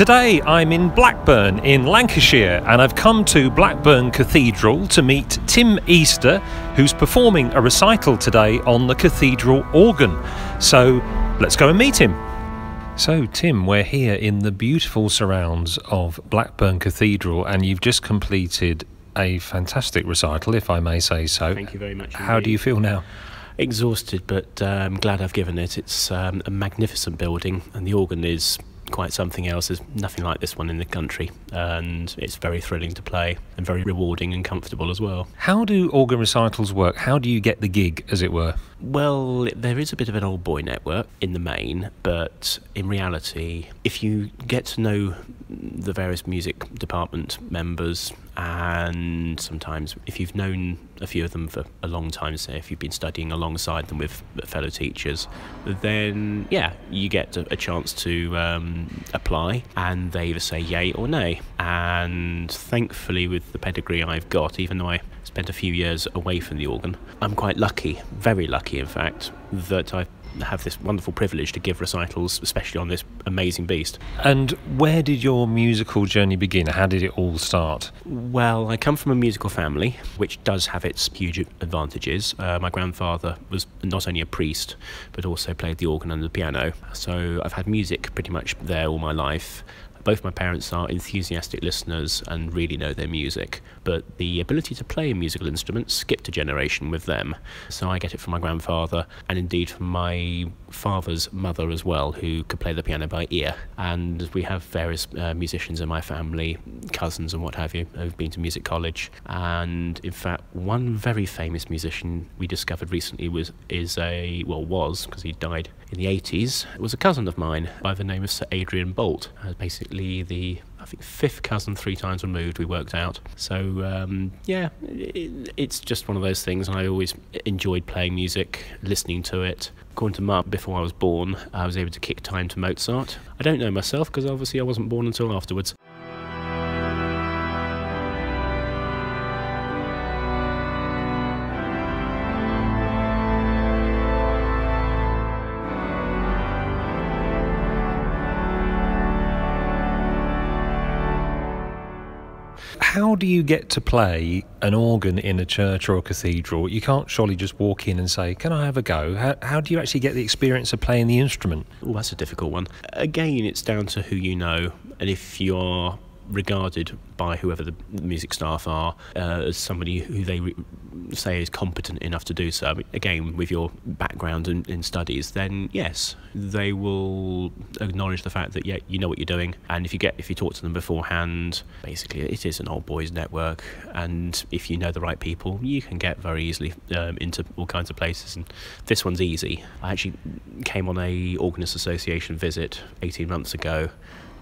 Today I'm in Blackburn in Lancashire, and I've come to Blackburn Cathedral to meet Tim Easter, who's performing a recital today on the cathedral organ. So let's go and meet him. So Tim, we're here in the beautiful surrounds of Blackburn Cathedral, and you've just completed a fantastic recital, if I may say so. Thank you very much. How do you feel now? Exhausted, but I'm glad I've given it. It's a magnificent building, and the organ is quite something else. There's nothing like this one in the country, and it's very thrilling to play and very rewarding and comfortable as well. How do organ recitals work? How do you get the gig, as it were? Well, there is a bit of an old boy network in the main, but in reality, if you get to know the various music department members, and sometimes if you've known a few of them for a long time, say if you've been studying alongside them with fellow teachers, then yeah, you get a chance to apply, and they either say yay or nay. And thankfully, with the pedigree I've got, even though I spent a few years away from the organ, I'm quite lucky, very lucky in fact, that I have this wonderful privilege to give recitals, especially on this amazing beast. And where did your musical journey begin? How did it all start? Well, I come from a musical family, which does have its huge advantages. My grandfather was not only a priest, but also played the organ and the piano. So I've had music pretty much there all my life. Both my parents are enthusiastic listeners and really know their music, but the ability to play a musical instrument skipped a generation with them. So I get it from my grandfather, and indeed from my father's mother as well, who could play the piano by ear. And we have various musicians in my family, cousins and what have you, who've been to music college. And in fact, one very famous musician we discovered recently was, because he died in the 80s, was a cousin of mine by the name of Sir Adrian Bolt. Basically the, I think, fifth cousin 3 times removed, we worked out. So yeah, it's just one of those things, and I always enjoyed playing music, listening to it. According to Mark, before I was born, I was able to kick time to Mozart. I don't know myself, because obviously I wasn't born until afterwards. How do you get to play an organ in a church or a cathedral? You can't surely just walk in and say, can I have a go? How do you actually get the experience of playing the instrument? Oh, that's a difficult one. Again, it's down to who you know, and if you're regarded by whoever the music staff are as somebody who they say is competent enough to do so. I mean, again, with your background in studies, then yes, they will acknowledge the fact that yeah, you know what you're doing. And if you talk to them beforehand, basically it is an old boys network, and if you know the right people, you can get very easily into all kinds of places. And this one's easy. I actually came on a Organist Association visit 18 months ago,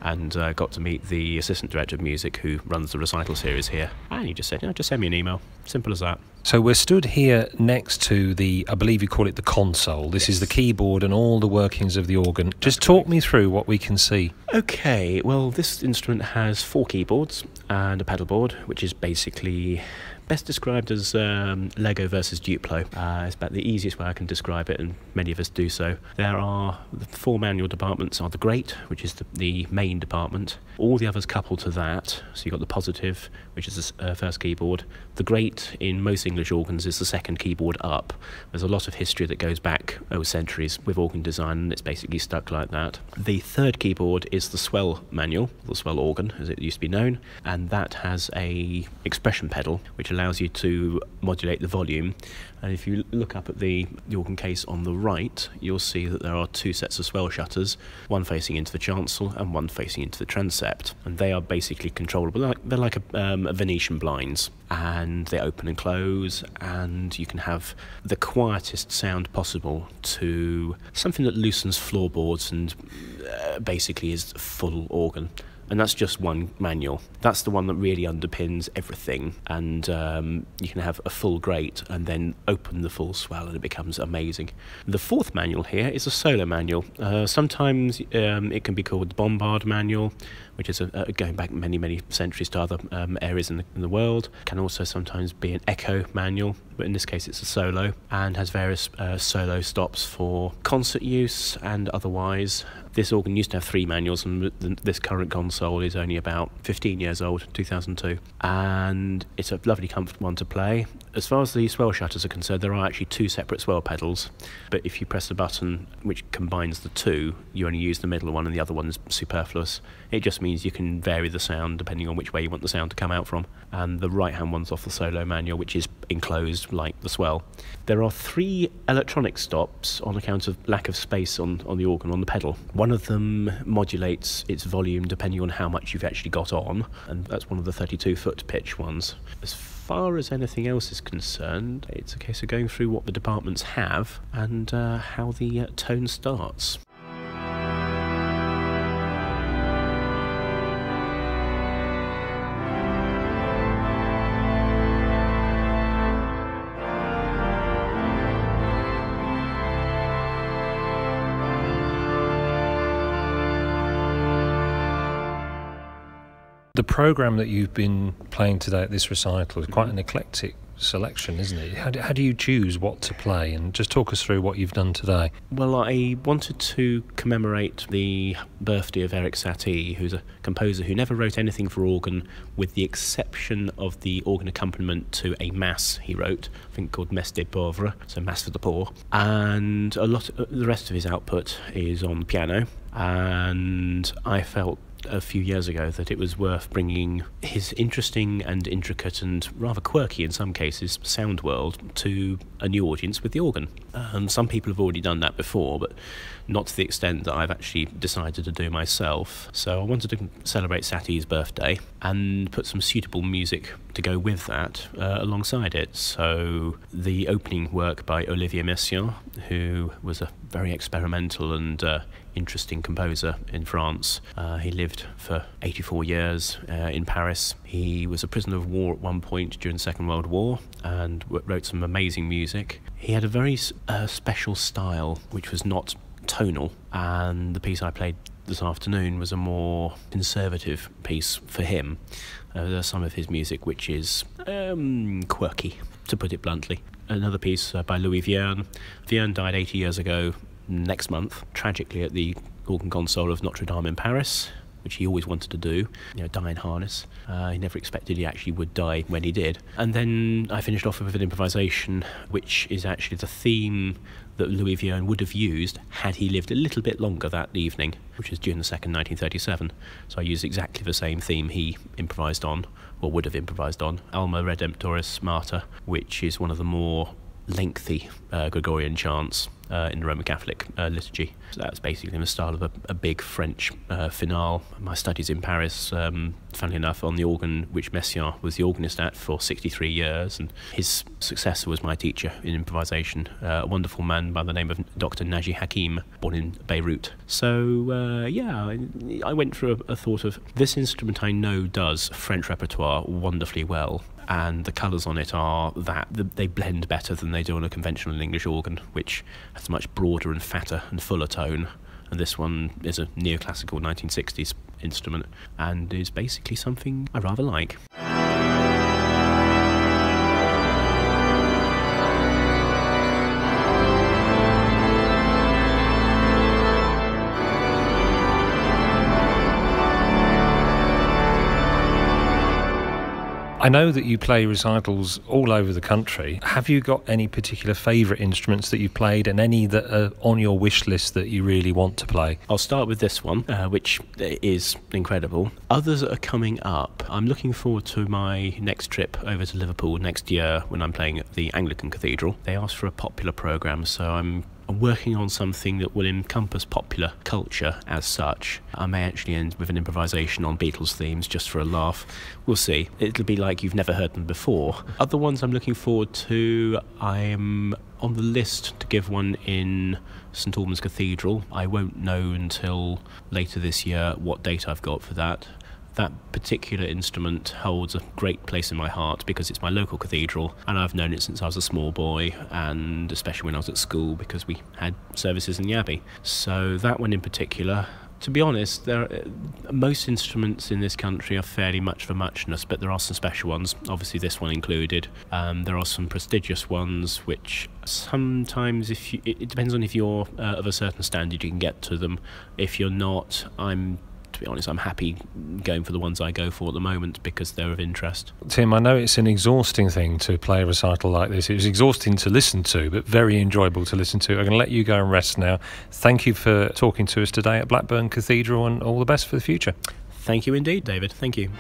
and got to meet the assistant director of music who runs the recital series here. And he just said, just send me an email. Simple as that. So we're stood here next to the, I believe you call it the console. This is the keyboard and all the workings of the organ. Just talk me through what we can see. Okay, well, this instrument has 4 keyboards and a pedal board, which is basically best described as Lego versus Duplo. It's about the easiest way I can describe it, and many of us do so. There are the 4 manual departments are the Great, which is the main department. All the others couple to that. So you've got the Positive, which is the first keyboard. The Great in most English organs is the second keyboard up. There's a lot of history that goes back over centuries with organ design, and it's basically stuck like that. The third keyboard is the Swell manual, the Swell organ as it used to be known, and that has a expression pedal which allows you to modulate the volume. And if you look up at the organ case on the right, you'll see that there are 2 sets of swell shutters, one facing into the chancel and one facing into the transept, and they are basically controllable. They're like a Venetian blinds, and they open and close, and you can have the quietest sound possible to something that loosens floorboards and basically is full organ. And that's just one manual. That's the one that really underpins everything. And you can have a full Great and then open the full Swell, and it becomes amazing. The 4th manual here is a solo manual. Sometimes it can be called the Bombard manual, which is going back many centuries to other areas in the world. Can also sometimes be an Echo manual, but in this case it's a solo, and has various solo stops for concert use and otherwise. This organ used to have 3 manuals, and this current console is only about 15 years old, 2002. And it's a lovely, comfortable one to play. As far as the swell shutters are concerned, there are actually 2 separate swell pedals, but if you press a button which combines the 2, you only use the middle one and the other one's superfluous. It just means you can vary the sound depending on which way you want the sound to come out from. And the right-hand one's off the solo manual, which is enclosed like the swell. There are 3 electronic stops on account of lack of space on the organ, on the pedal. One of them modulates its volume depending on how much you've actually got on, and that's one of the 32-foot pitch ones. As far as anything else is concerned, it's a case of going through what the departments have and how the tone starts. The programme that you've been playing today at this recital is quite an eclectic selection, isn't it? How do you choose what to play? And just talk us through what you've done today. Well, I wanted to commemorate the birthday of Erik Satie, who's a composer who never wrote anything for organ, with the exception of the organ accompaniment to a mass he wrote, I think called Messe des Pauvres, so Mass for the Poor. And the rest of his output is on the piano. And I felt a few years ago that it was worth bringing his interesting and intricate and rather quirky in some cases sound world to a new audience with the organ. Some people have already done that before, but not to the extent that I've actually decided to do myself. So I wanted to celebrate Satie's birthday and put some suitable music to go with that alongside it. So the opening work by Olivia Mitchell, who was a very experimental and interesting composer in France. He lived for 84 years in Paris. He was a prisoner of war at one point during the Second World War and wrote some amazing music. He had a very special style which was not tonal, and the piece I played this afternoon was a more conservative piece for him. There's some of his music which is quirky, to put it bluntly. Another piece by Louis Vierne. Vierne died 80 years ago next month, tragically, at the organ console of Notre Dame in Paris, which he always wanted to do, die in harness. He never expected he actually would die when he did. And then I finished off with an improvisation, which is actually the theme that Louis Vierne would have used had he lived a little bit longer that evening, which was June the 2nd, 1937. So I used exactly the same theme he improvised on, or would have improvised on, Alma Redemptoris Mater, which is one of the more lengthy Gregorian chants in the Roman Catholic liturgy. So that's basically in the style of a big French finale. My studies in Paris, funnily enough, on the organ which Messiaen was the organist at for 63 years, and his successor was my teacher in improvisation, a wonderful man by the name of Dr. Naji Hakim, born in Beirut. So yeah, I went through a thought of, this instrument I know does French repertoire wonderfully well, and the colours on it are that they blend better than they do on a conventional English organ, which has a much broader and fatter and fuller tone. And this one is a neoclassical 1960s instrument and is basically something I rather like. I know that you play recitals all over the country. Have you got any particular favourite instruments that you've played, and any that are on your wish list that you really want to play? I'll start with this one, which is incredible. Others are coming up. I'm looking forward to my next trip over to Liverpool next year when I'm playing at the Anglican Cathedral. They asked for a popular programme, so I'm working on something that will encompass popular culture as such. I may actually end with an improvisation on Beatles themes just for a laugh. We'll see. It'll be like you've never heard them before. Other ones I'm looking forward to, I'm on the list to give one in St Albans Cathedral. I won't know until later this year what date I've got for that. That particular instrument holds a great place in my heart because it's my local cathedral, and I've known it since I was a small boy, and especially when I was at school because we had services in the Abbey. So that one in particular. To be honest, most instruments in this country are fairly much for muchness, but there are some special ones, obviously this one included. There are some prestigious ones which sometimes, it depends on if you're of a certain standard, you can get to them. If you're not, to be honest, I'm happy going for the ones I go for at the moment because they're of interest. Tim, I know it's an exhausting thing to play a recital like this. It was exhausting to listen to, but very enjoyable to listen to. I'm going to let you go and rest now. Thank you for talking to us today at Blackburn Cathedral, and all the best for the future. Thank you indeed, David. Thank you.